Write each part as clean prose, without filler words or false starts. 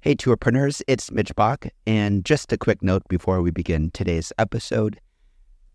Hey, tourpreneurs, it's Mitch Bach, and just a quick note before we begin today's episode.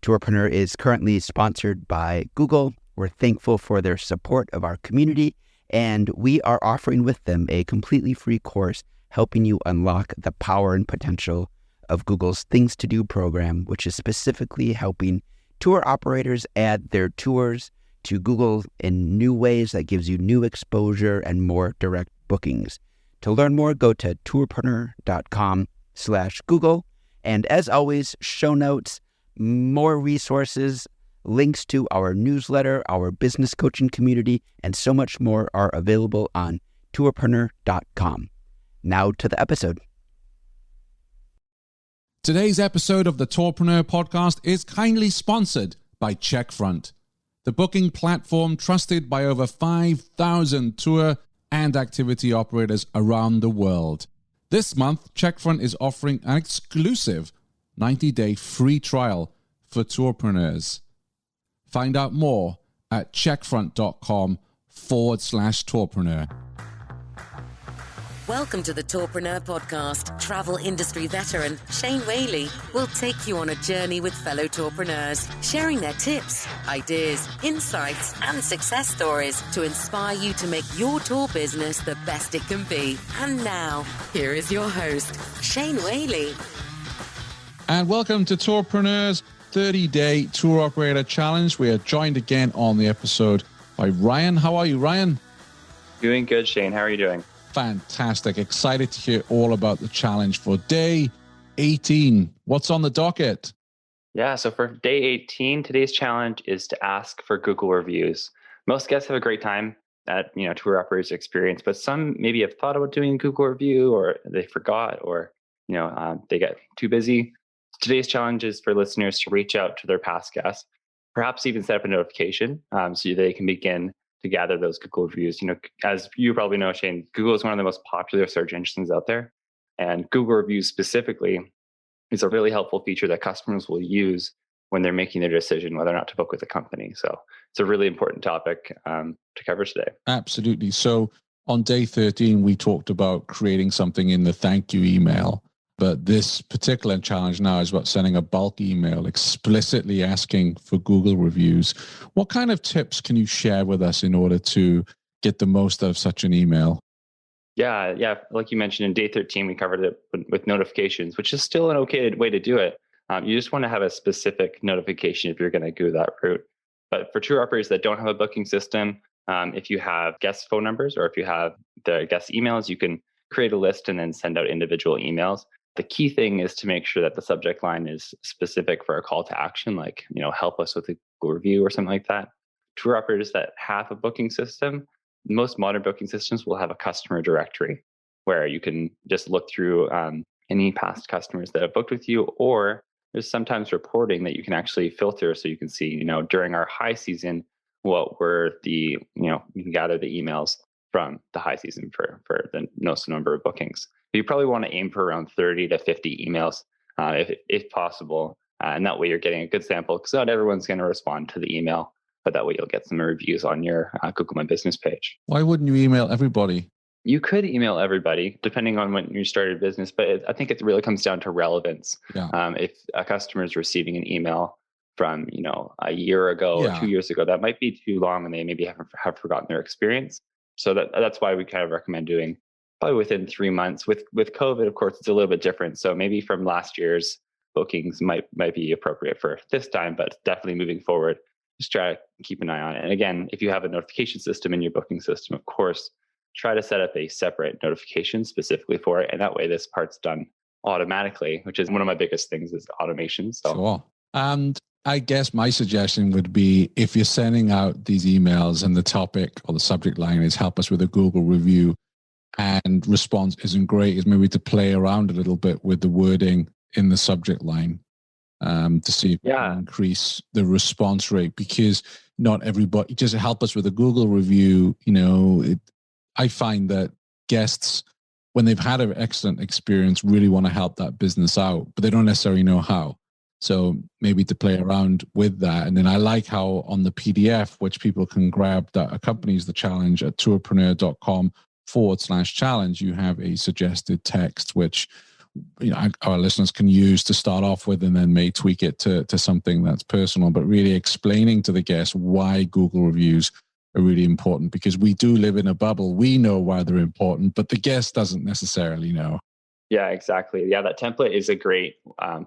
Tourpreneur is currently sponsored by Google. We're thankful for their support of our community, and we are offering with them a completely free course helping you unlock the power and potential of Google's Things to Do program, which is specifically helping tour operators add their tours to Google in new ways that gives you new exposure and more direct bookings. To learn more, go to tourpreneur.com/Google. And as always, show notes, more resources, links to our newsletter, our business coaching community, and so much more are available on tourpreneur.com. Now to the episode. Today's episode of the Tourpreneur podcast is kindly sponsored by Checkfront, the booking platform trusted by over 5,000 tour and activity operators around the world. This month, Checkfront is offering an exclusive 90-day free trial for tourpreneurs. Find out more at checkfront.com/tourpreneur. Welcome to the Tourpreneur podcast. Travel industry veteran Shane Whaley will take you on a journey with fellow tourpreneurs, sharing their tips, ideas, insights, and success stories to inspire you to make your tour business the best it can be. And now, here is your host, Shane Whaley. And welcome to Tourpreneur's 30-day Tour Operator Challenge. We are joined again on the episode by Ryan. How are you, Ryan? Doing good, Shane. How are you doing? Fantastic. Excited to hear all about the challenge for day 18. What's on the docket? Yeah, so for day 18, today's challenge is to ask for Google reviews. Most guests have a great time at tour operators experience, but some maybe have thought about doing a Google review, or they forgot, or they get too busy. Today's challenge is for listeners to reach out to their past guests, perhaps even set up a notification so they can begin to gather those Google reviews. As you probably know, Shane, Google is one of the most popular search engines out there. And Google reviews specifically is a really helpful feature that customers will use when they're making their decision whether or not to book with a company. So it's a really important topic to cover today. Absolutely. So on day 13, we talked about creating something in the thank you email. But this particular challenge now is about sending a bulk email explicitly asking for Google reviews. What kind of tips can you share with us in order to get the most out of such an email? Yeah. Like you mentioned, in day 13, we covered it with notifications, which is still an okay way to do it. You just want to have a specific notification if you're going to go that route. But for tour operators that don't have a booking system, if you have guest phone numbers or if you have the guest emails, you can create a list and then send out individual emails. The key thing is to make sure that the subject line is specific for a call to action, like, help us with a Google review or something like that. Tour operators that have a booking system, most modern booking systems will have a customer directory where you can just look through any past customers that have booked with you, or there's sometimes reporting that you can actually filter so you can see, during our high season, what were the, you can gather the emails from the high season for the most number of bookings. You probably want to aim for around 30 to 50 emails if possible. And that way you're getting a good sample, because not everyone's going to respond to the email, but that way you'll get some reviews on your Google My Business page. Why wouldn't you email everybody? You could email everybody depending on when you started business, but I think it really comes down to relevance. Yeah. If a customer is receiving an email from a year ago or 2 years ago, that might be too long and they maybe have forgotten their experience. So that's why we kind of recommend doing probably within 3 months. With COVID, of course, it's a little bit different. So maybe from last year's bookings might be appropriate for this time, but definitely moving forward, just try to keep an eye on it. And again, if you have a notification system in your booking system, of course, try to set up a separate notification specifically for it. And that way this part's done automatically, which is one of my biggest things is automation. So. Sure. And I guess my suggestion would be, if you're sending out these emails and the topic or the subject line is help us with a Google review, and response isn't great, is maybe to play around a little bit with the wording in the subject line to see if you can increase the response rate, because not everybody, just help us with a Google review. I find that guests, when they've had an excellent experience, really want to help that business out, but they don't necessarily know how. So maybe to play around with that. And then I like how on the PDF, which people can grab, that accompanies the challenge at tourpreneur.com /challenge, you have a suggested text, which our listeners can use to start off with, and then may tweak it to something that's personal, but really explaining to the guests why Google reviews are really important, because we do live in a bubble. We know why they're important, but the guest doesn't necessarily know. Yeah, exactly. Yeah, that template is a great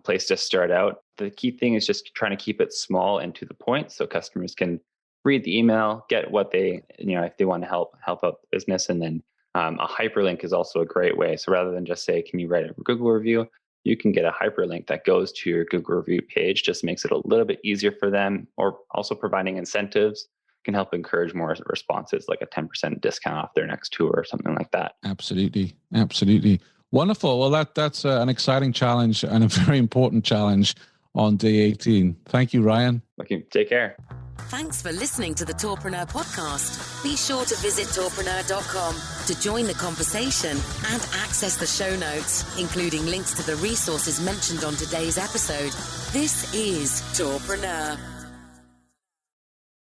place to start out. The key thing is just trying to keep it small and to the point, so customers can read the email, get what they, if they want to help out the business. And then a hyperlink is also a great way. So rather than just say, can you write a Google review? You can get a hyperlink that goes to your Google review page, just makes it a little bit easier for them, or also providing incentives can help encourage more responses, like a 10% discount off their next tour or something like that. Absolutely. Wonderful. Well, that's an exciting challenge and a very important challenge on day 18. Thank you, Ryan. Okay, take care. Thanks for listening to the Tourpreneur podcast. Be sure to visit tourpreneur.com to join the conversation and access the show notes, including links to the resources mentioned on today's episode. This is Tourpreneur.